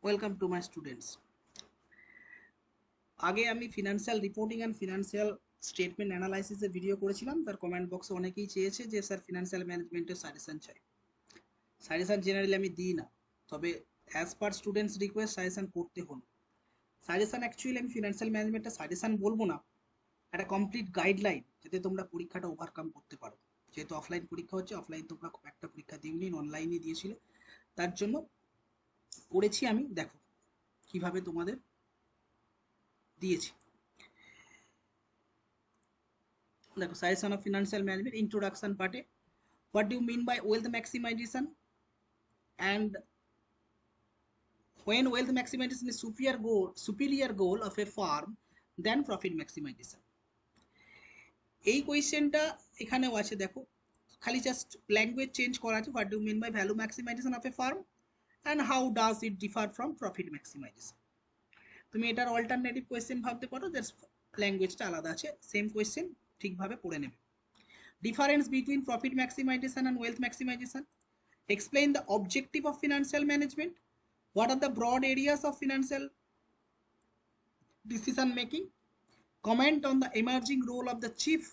Welcome to my students. আগে আমি financial reporting and financial statement অ্যানালাইসিসের ভিডিও করেছিলাম। তার কমেন্ট বক্সে অনেকেই চেয়েছে যে স্যার ফিনান্সিয়াল ম্যানেজমেন্টের সাজেশন চাই। সাজেশন জেনারেলি আমি দিই না, তবে as per students request suggestion করতে হল। সাজেশন অ্যাকচুয়ালি আমি ফিনান্সিয়াল ম্যানেজমেন্টের সাজেশন বলবো না, একটা কমপ্লিট গাইডলাইন যাতে তোমরা পরীক্ষাটা ওভারকাম করতে পারো। যেহেতু অফলাইন পরীক্ষা হচ্ছে, অফলাইন তোমরা খুব একটা পরীক্ষা দিওনি, অনলাইনে দিয়েছিলে, তার জন্য করেছি আমি। দেখো কিভাবে তোমাদের দিয়েছি। দেখো suggestion of financial management introduction পার্টে what do you mean by wealth maximization, and when wealth maximization is superior goal of a firm than profit maximization। এই কোয়েশ্চেনটা এখানেও আছে। দেখো খালি জাস্ট ল্যাঙ্গুয়েজ চেঞ্জ করা আছে, what do you mean by value maximization of a firm and how does it differ from profit maximization। তুমি এটার অল্টারনেটিভ কোয়েশ্চেন ভাবতে পারো, জাস্ট ল্যাঙ্গুয়েজটা আলাদা আছে, সেম কোয়েশ্চেন ঠিকভাবে পড়ে নেবে। Difference between profit maximization and wealth maximization. Explain the objective of financial management. What are the broad areas of financial decision making? Comment on the emerging role of the chief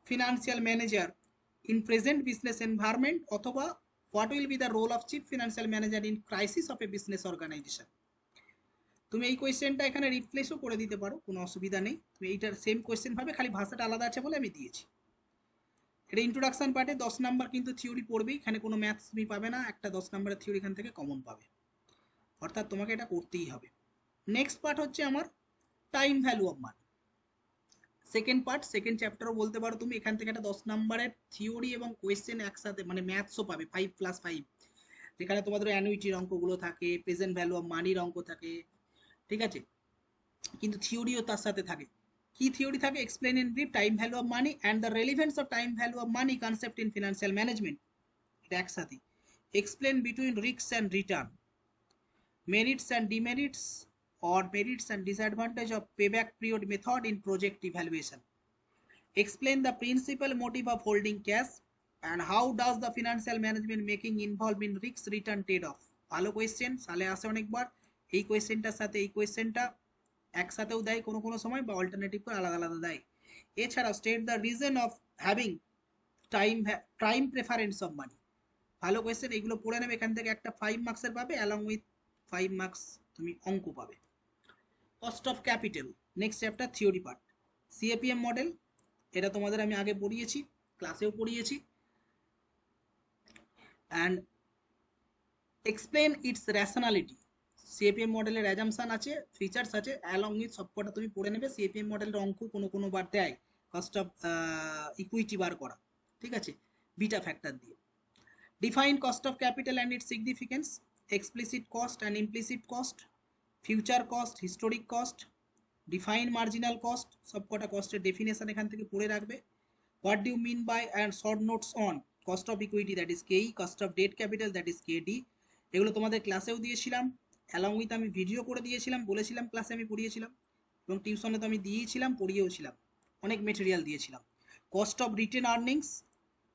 financial manager in present business environment, অথবা what will be the role of chief financial manager in crisis of a business organization। তুমি এই কোয়েশ্চেনটা এখানে রিপ্লেসও করে দিতে পারো, কোনো অসুবিধা নেই। তুমি এইটার সেম কোয়েশ্চেন ভাবে, খালি ভাষাটা আলাদা আছে বলে আমি দিয়েছি। এটা ইন্ট্রোডাকশন পার্টে 10 নাম্বার কিন্তু থিওরি পড়বে, এখানে কোনো ম্যাথস তুমি পাবে না, একটা 10 নাম্বারের থিওরি এখান থেকে কমন পাবে, অর্থাৎ তোমাকে এটা করতেই হবে। নেক্সট পার্ট হচ্ছে আমার time value of money. Second part, second চ্যাপ্টারও বলতে পারো তুমি। এখান থেকে একটা 10 নাম্বারের থিওরি এবং কোয়েশ্চেন একসাথে, মানে ম্যাথসও পাবে 5+5, যেখানে তোমাদের অ্যানুইটির অঙ্কগুলো থাকে, প্রেজেন্ট ভ্যালু অফ মানির অঙ্ক থাকে, ঠিক আছে, কিন্তু থিওরিও তার সাথে থাকে। কি থিওরি থাকে? Explain in brief time value of money and the relevance of time value of money concept in financial management. এটা একসাথে। Explain between risk and return, merits and demerits or merits and disadvantage of payback period method in project evaluation. Explain the principal motive of holding cash and how does the financial management making involved in risk return trade off। ভালো question, সালে আসে অনেকবার। এই কোয়েশ্চেনটার সাথে এই কোয়েশ্চেনটা একসাথেও দেয় কোনো কোনো সময়, বা অল্টারনেটিভ করে আলাদা আলাদা দেয়। এছাড়াও state the reason of having time preference of money. ভালো কোয়েশ্চেন, এগুলো পড়ে নেবে। এখান থেকে একটা 5 মার্কসের পাবে, অ্যালং উইথ 5 মার্কস তুমি অঙ্ক পাবে। Cost of capital, next chapter theory part. CAPM model, এটা তোমাদের আমি আগে পড়িয়েছি, ক্লাসেও পড়িয়েছি। And explain its rationality. CAPM মডেলের অ্যাজাম্পশন আছে, ফিচার্স আছে, অ্যালং উইথ সবকটা তুমি পড়ে নেবে। সিএপিএম মডেলের অঙ্ক কোনো কোনো বার দেয় কস্ট অফ ইকুইটি বার করা, ঠিক আছে, বিটা ফ্যাক্টর দিয়ে। Define cost of capital and its significance, explicit cost and implicit cost, future cost, historic cost, define marginal cost, সবকটা কস্টের ডেফিনেশন এখান থেকে পড়ে রাখবে। What do you mean by and short notes on cost of equity, that is KE, cost of debt capital, that is KD। এগুলো তোমাদের ক্লাসেও দিয়েছিলাম, along with আমি ভিডিও করে দিয়েছিলাম, বলেছিলাম ক্লাসে আমি পড়িয়েছিলাম, এবং টিউশনে তো আমি দিয়েছিলাম, পড়িয়েওছিলাম, অনেক মেটেরিয়াল দিয়েছিলাম। কস্ট অফ রিটেন আর্নিংস,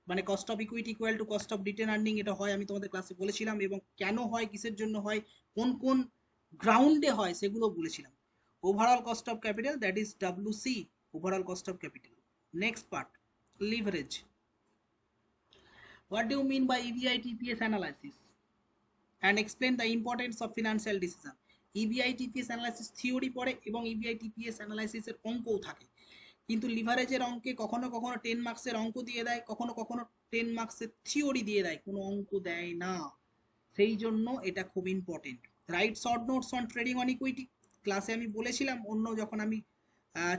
মানে cost of equity equal to cost of retained earning, এটা হয় আমি তোমাদের ক্লাসে বলেছিলাম, এবং কেন হয়, কিসের জন্য হয়, কোন কোন গ্রাউন্ডে হয় সেগুলো বলেছিলাম। Overall cost of capital, that is WC, overall cost of capital. Next part, leverage. What do you mean by EBIT EPS analysis and explain the importance of financial decision. EBIT EPS analysis theory পড়ে এবং EBI TPS অ্যানালাইসিসের অঙ্কও থাকে, কিন্তু লিভারেজের অঙ্কে কখনো কখনো 10 মার্কসের অঙ্ক দিয়ে দেয়, কখনো কখনো 10 মার্কসের থিওরি দিয়ে দেয়, কোনো অঙ্ক দেয় না। সেই জন্য এটা খুব important. Right short notes on trading on equity, ক্লাসে আমি বলেছিলাম, অন্য যখন আমি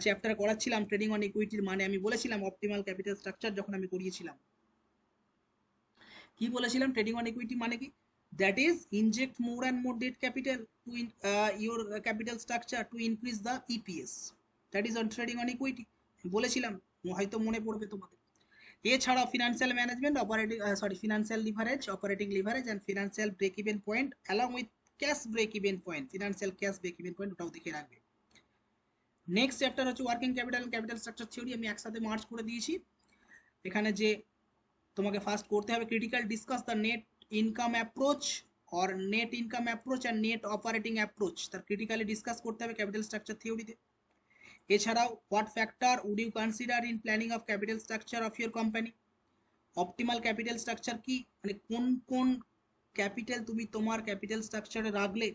চ্যাপ্টার করাচ্ছিলাম ট্রেডিং অন ইকুইটির মানে আমি বলেছিলাম অপটিমাল ক্যাপিটাল স্ট্রাকচার যখন আমি করিয়েছিলাম, কি বলেছিলাম ট্রেডিং অন ইকুইটি মানে কি? That is inject more and more debt capital to your capital structure to increase the EPS, that is on trading on equity, বলেছিলাম, হয়তো মনে পড়বে তোমাদের। এছাড়াও financial management, financial leverage, operating leverage and financial break even point along with cash break even point, financial cash break even point, ওটাও দেখে রাখবে। Next chapter হচ্ছে working capital, capital structure theory, আমি একসাথে মার্চ করে দিয়েছি। এখানে যে তোমাকে ফার্স্ট করতে হবে, critical discuss the net income approach or net income approach and net operating approach তার critically discuss করতে হবে capital structure থিওরিতে। এছাড়াও what factor would you consider in planning of capital structure of your company? Optimal capital structure কি, মানে কোন কোন capital তুমি তোমার ক্যাপিটাল স্ট্রাকচারে রাখলে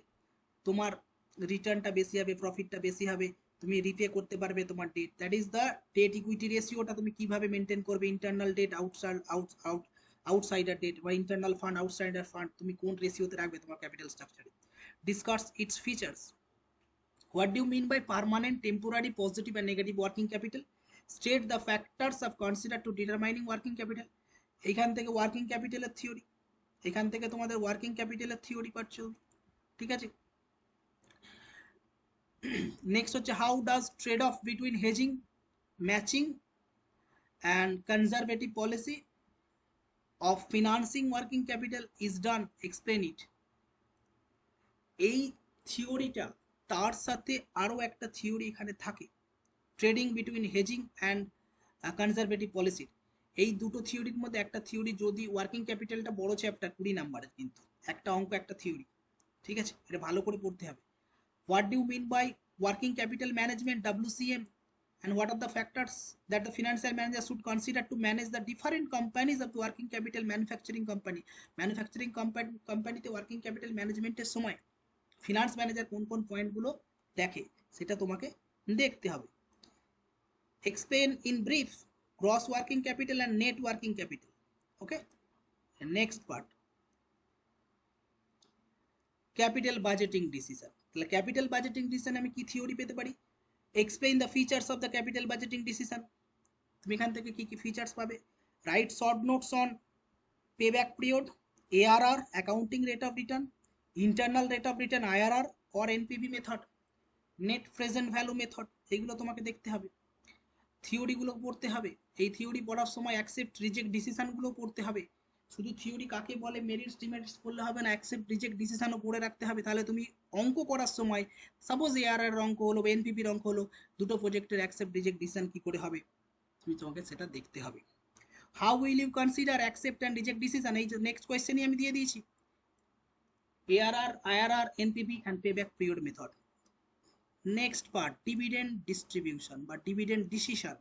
তোমার রিটার্নটা বেশি হবে, প্রফিটটা বেশি হবে, তুমি রিপে করতে পারবে তোমার debt. That is the debt equity রেশিওটা তুমি কিভাবে মেনটেন করবে, ইন্টারনাল ডেট আউটসাইডার ডেট বা ইন্টারনাল ফান্ড আউটসাইডার ফান্ড তুমি কোন রেশিওতে রাখবে তোমার ক্যাপিটাল স্ট্রাকচারে। Discuss its features. What do you mean by permanent, temporary, positive and negative working capital? State the factors of consider to determining working capital. এইখান থেকে working ক্যাপিটালের theory, এখান থেকে তোমাদের ওয়ার্কিং ক্যাপিটালের থিওরি পাচ্ছ, ঠিক আছে। নেক্সট হচ্ছে how does trade of between hedging, matching and conservative policy of financing working capital is done, explain it. এই থিওরিটা তার সাথে আরো একটা থিওরি এখানে থাকে, trading between hedging and conservative policy. এই দুটো থিওরির মধ্যে একটা থিওরি, যদি ওয়ার্কিং ক্যাপিটালটা বড় চ্যাপ্টার 20 নাম্বারের, কিন্তু একটা অঙ্ক একটা থিওরি, ঠিক আছে, এটা ভালো করে পড়তে হবে। What do you mean by working capital management, WCM, and what are the factors that the financial manager should consider to manage the different companies of the working capital manufacturing company? Manufacturing কোম্পানিতে working capital ম্যানেজমেন্টের সময় finance manager কোন কোন পয়েন্টগুলো দেখে সেটা তোমাকে দেখতে হবে। Explain in brief gross working capital and net working capital. Okay, next part, capital budgeting decision. তাহলে ক্যাপিটাল বাজেটিং ডিসিশন আমি কি থিওরি পেতে পারি? Explain the features of the capital budgeting decision. তুমি এখান থেকে কি কি ফিচার্স পাবে? Right short notes on payback period, ARR, accounting rate of return, internal rate of return IRR or NPV method, net present value method, এগুলো তোমাকে দেখতে হবে, থিওরিগুলো পড়তে হবে। এই থিওরি পড়ার সময় অ্যাকসেপ্ট রিজেক্ট ডিসিশনগুলো পড়তে হবে। শুধু থিওরি কাকে বলে, মেরিটস ডিমেরিটস পড়লে হবে না, অ্যাকসেপ্ট রিজেক্ট ডিসিশনও পড়ে রাখতে হবে। তাহলে তুমি অঙ্ক করার সময় সাপোজ ARR অঙ্ক হলো বা NPPর অঙ্ক হলো, দুটো প্রজেক্টের অ্যাকসেপ্ট রিজেক্ট ডিসিশন কি করে হবে তোমাকে সেটা দেখতে হবে। How will you consider accept and reject decision? এই যে নেক্সট কোয়েশ্চেনই আমি দিয়ে দিয়েছি, ARR, IRR, NPP and payback period method. Next part, dividend distribution বা ডিভিডেন্ড ডিসিশন।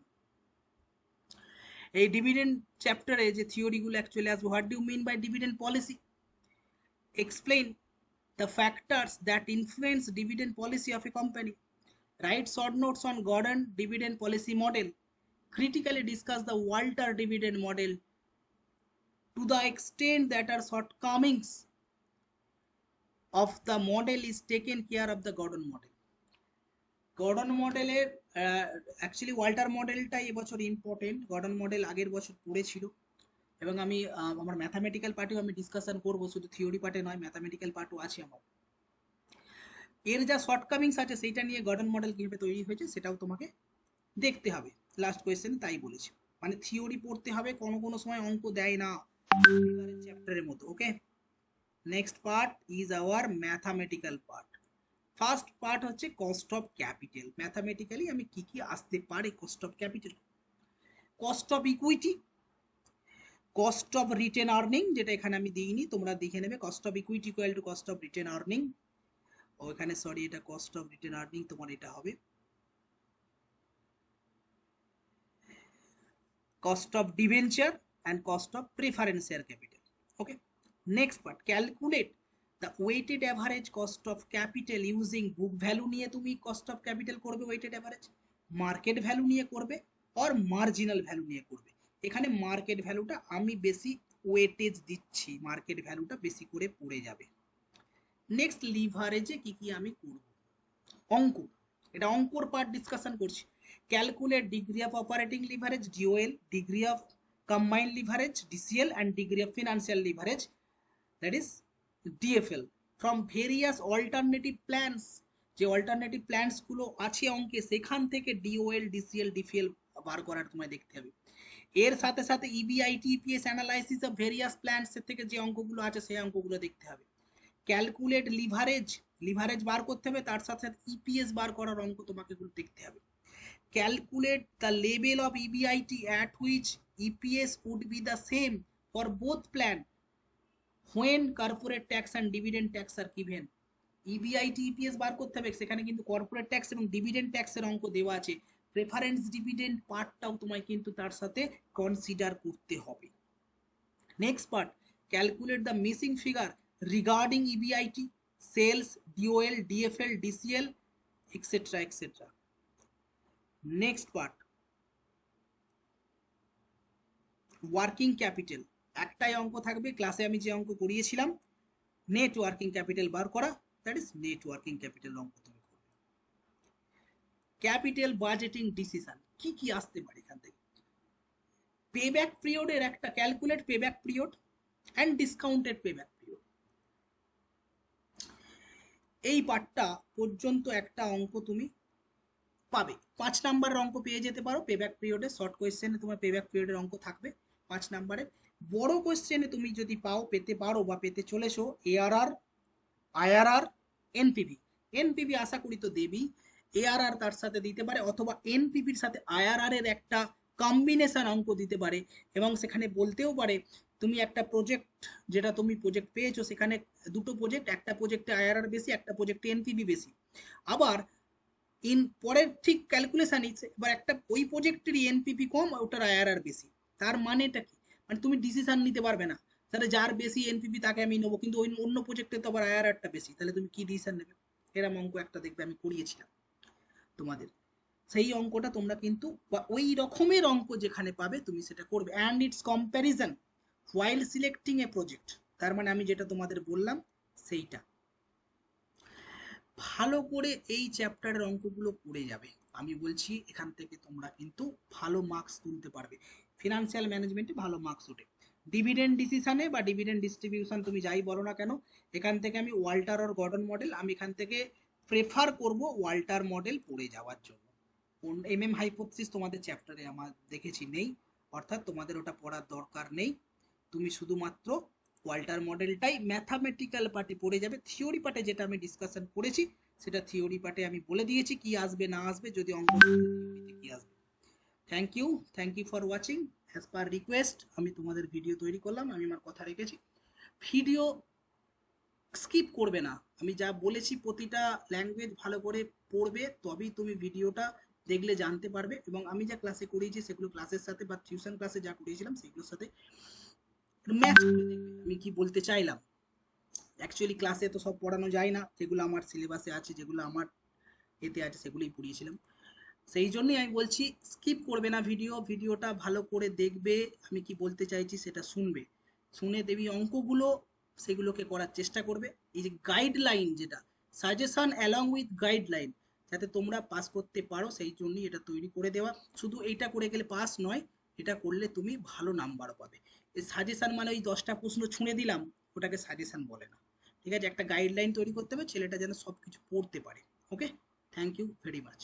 এই ডিভিডেন্ড চ্যাপ্টারে যে থিওরিগুলো অ্যাকচুয়ালি আসবে, what do you mean by dividend policy? Explain the factors that influence dividend policy of a company. Write short notes on Gordon dividend policy model. critically discuss the Walter dividend model to the extent that our shortcomings of the model is taken care of the Gordon model. Gordon মডেলের actually Walter মডেলটা এবছর important, Gordon model আগের বছর পড়েছিল এবং আমি আমার mathematical পার্টেও আমি ডিসকাশন করব, শুধু থিওরি পার্টে নয়, ম্যাথামেটিক্যাল পার্টও আছে আমার। এর যা শর্টকামিংস আছে সেইটা নিয়ে গর্ডন মডেল কীভাবে তৈরি হয়েছে সেটাও তোমাকে দেখতে হবে। লাস্ট কোয়েশ্চেন তাই বলেছি, মানে থিওরি পড়তে হবে, কোনো কোনো সময় অঙ্ক দেয় না চ্যাপ্টারের মতো। Okay, next part is our mathematical part. First part হচ্ছে কস্ট অফ ক্যাপিটাল। ম্যাথামেটিক্যালি আমি কি কি আসতে পারে cost of capital? Cost of equity, cost of retained earning, যেটা এখানে আমি দিইনি, তোমরা দেখে নেবে। Cost of equity equal to cost of retained earning, ও এখানে সরি এটা কস্ট অফ রিটেন আর্নিং, তোমার এটা হবে cost of debenture and cost of preference share capital. Okay, next part, calculate the weighted average cost of capital using book value নিয়ে তুমি cost of capital করবে, weighted average, market value নিয়ে করবে, or marginal value নিয়ে করবে। এখানে market ভ্যালুটা আমি বেশি ওয়েটেজ দিচ্ছি, মার্কেট ভ্যালুটা বেশি করে পড়ে যাবে। নেক্সট, লিভারেজে কি কি আমি করব, অঙ্ক, এটা অঙ্কর পার্ট ডিসকাশন করছি। Calculate degree of operating leverage, DOL, degree of combined leverage, DCL, and degree of financial leverage, that is DFL, from various alternative plans। যে অল্টারনেটিভ প্ল্যানস গুলো আছে অঙ্কে, সেখান থেকে DOL, DCL, DFL বার করার তোমায় দেখতে হবে। এর সাথে সাথে EBIT, EPS analysis of various plans এর থেকে যে অঙ্কগুলো আছে সেই অঙ্কগুলো দেখতে হবে। ক্যালকুলেট লিভারেজ, লিভারেজ বার করতে হবে, তার সাথে সাথে EPS বার করার অঙ্ক তোমাকে দেখতে হবে। Calculate the level of EBIT at which EPS would be the same for both plan when corporate tax and dividend tax are given, EBIT EPS বার করতে হবে, সেখানে কিন্তু কর্পোরেট ট্যাক্স এবং ডিভিডেন্ড ট্যাক্সের অঙ্ক দেওয়া আছে, প্রেফারেন্স ডিভিডেন্ড পার্টটাও তোমায় কিন্তু তার সাথে কনসিডার করতে হবে। Next part, calculate the missing figure regarding EBIT, sales, DOL, DFL, DCL, etcetera etcetera. Next part, working capital, একটাই অঙ্ক থাকবে, ক্লাসে আমি যে অঙ্ক করিয়েছিলাম, নেট ওয়ার্কিং ক্যাপিটাল বার করা, that is net working capital অঙ্ক তুমি করবে। ক্যাপিটাল বাজেটিং ডিসিশন কি কি আসতে পারে এখান থেকে, পেব্যাক পিরিয়ডের একটা, calculate payback period and discounted payback period, এই পার্টটা পর্যন্ত একটা অঙ্ক তুমি পাবে। 5 নাম্বারের অঙ্ক পেয়ে যেতে পারো পেব্যাক পিরিয়ডে, শর্ট কোয়েশ্চেনে তোমার পেব্যাক পিরিয়ডের অঙ্ক থাকবে 5 নাম্বারের। বড় কোয়েশ্চেনে তুমি যদি পাও, পেতে পারো বা পেতে চলেছো এআরআর, আইআরআর, এনপিভি, এনপিভি আশা করি তো দেবী, এআরআর তার সাথে দিতে পারে, অথবা এনপিভির সাথে আইআরআর এর একটা কম্বিনেশন অঙ্ক দিতে পারে, এবং সেখানে বলতেও পারে তুমি একটা প্রজেক্ট, যেটা তুমি প্রজেক্ট পেয়েছো সেখানে দুটো প্রজেক্ট, একটা প্রজেক্টে আইআরআর বেশি, একটা প্রজেক্টে এনপিভি বেশি, আবার পরের ঠিক ক্যালকুলেশন এবার একটা ওই প্রজেক্টেরই এনপিভি কম, ওটার আইআরআর বেশি, তার মানেটা কি, মানে তুমি ডিসিশন নিতে পারবে না, তাহলে যার বেশি এনপিভি তাকে আমি নেবো, কিন্তু ওই অন্য প্রজেক্টে তো আবার আইআরআরটা বেশি, তাহলে তুমি কি ডিসিশন নেবে, এরকম অঙ্ক একটা দেখবে আমি করিয়েছিলাম তোমাদের, সেই অঙ্কটা তোমরা কিন্তু, বা ওই রকমের অঙ্ক যেখানে পাবে তুমি সেটা করবে। And it's comparison while selecting A project, তার মানে আমি যেটা তোমাদের বললাম সেইটা ভালো করে এই চ্যাপ্টারের অঙ্কগুলো করে যাবে, আমি বলছি এখান থেকে তোমরা কিন্তু ভালো মার্কস তুলতে পারবে, ফিনান্সিয়াল ম্যানেজমেন্টে ভালো মার্কস ওঠে। ডিভিডেন্ড ডিসিশনে বা ডিভিডেন্ড ডিস্ট্রিবিউশন তুমি যাই বলো না কেন, এখান থেকে আমি ওয়াল্টার আর গর্ডন মডেল, আমি এখান থেকে প্রেফার করব ওয়াল্টার মডেল পড়ে যাওয়ার জন্য। এমএম হাইপোথিসিস তোমাদের চ্যাপ্টারে আমার দেখেছি নেই, অর্থাৎ তোমাদের ওটা পড়ার দরকার নেই, তুমি শুধুমাত্র ওয়াল্টার মডেলটাই ম্যাথামেটিক্যাল পার্টে পড়ে যাবে। থিওরি পার্টে যেটা আমি ডিসকাশন করেছি সেটা থিওরি পার্টে আমি বলে দিয়েছি কি আসবে না আসবে, যদি অঙ্ক কি আসবে। Thank you for watching. As per request আমি তোমাদের ভিডিও তৈরি করলাম, আমি আমার কথা রেখেছি, ভিডিও স্কিপ করবে না, আমি যা বলেছি প্রতিটা ল্যাঙ্গুয়েজ ভালো করে পড়বে, তবেই তুমি ভিডিওটা দেখলে জানতে পারবে, এবং আমি যা ক্লাসে করিয়েছি সেগুলো ক্লাসের সাথে বা টিউশন ক্লাসে যা করিয়েছিলাম সেগুলোর সাথে ম্যাচ করে দেখবে আমি কি বলতে চাইলাম। অ্যাকচুয়ালি ক্লাসে তো সব পড়ানো যায় না, যেগুলো আমার সিলেবাসে আছে, যেগুলো আমার এতে আছে সেগুলোই পড়িয়েছিলাম, সেই জন্যই আমি বলছি স্কিপ করবে না ভিডিওটা ভালো করে দেখবে, আমি কি বলতে চাইছি সেটা শুনবে, শুনে দেবী অঙ্কগুলো সেগুলোকে করার চেষ্টা করবে। এই যে গাইডলাইন, যেটা সাজেশন অ্যালং উইথ গাইডলাইন, যাতে তোমরা পাস করতে পারো সেই জন্যই এটা তৈরি করে দেওয়া। শুধু এইটা করে গেলে পাস নয়, এটা করলে তুমি ভালো নাম্বার পাবে। এই সাজেশন মানে ওই 10টা প্রশ্ন ছুঁড়ে দিলাম, ওটাকে সাজেশন বলে না, ঠিক আছে, একটা গাইডলাইন তৈরি করতে হবে ছেলেটা যেন সব কিছু পড়তে পারে। ওকে, থ্যাংক ইউ ভেরি মাচ।